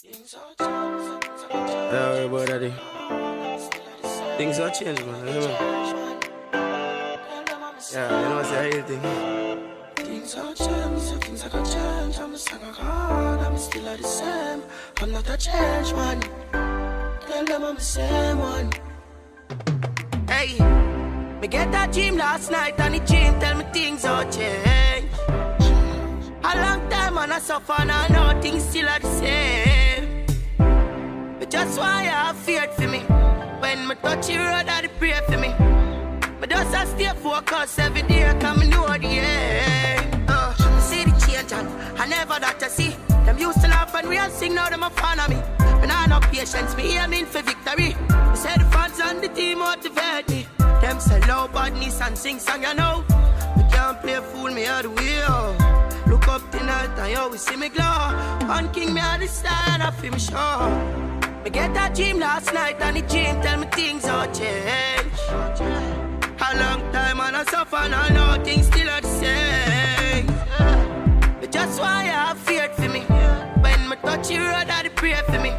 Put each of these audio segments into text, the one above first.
Don't worry about that. Things are changing, man. You know? Yeah, you know what's the real thing? Things are changing, things are gonna change. I'm a singer, I'm still the same. I'm not a change, man. Tell them I'm the same one. Hey, me get that dream last night and the dream tell me things are change. A long time and I suffer and I know things still are the same. But just why I have feared for me. When me touch the road, I pray for me. But just I stay focused every day, cause me know the end. See the change and I never that to see. Them used to laugh and real sing, now them a fan of me. When I no patience, me aiming for victory. Me say the fans and the team motivate me. Them say low badness and sing song, you know. Me can't play fool, me all the way, Look up tonight and you always see me glow. One king, me all the star and I feel me show. Me get that dream last night and the dream tell me things all change. A long time and I suffer and I know things still are the same. But just why I have feared for me. When me touch the road, I pray for me.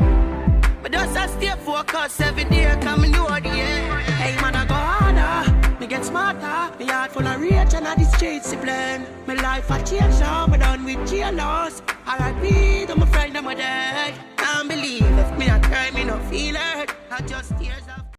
But just I stay focused every day, cause me know the end. Hey man, I go harder, me get smarter. Me heart full of rage and I the streets discipline. My life I change now, me done with jail loss. R.I.P. to my friend and my dad. Can't believe if me not cry, me no feel hurt. I just tears out.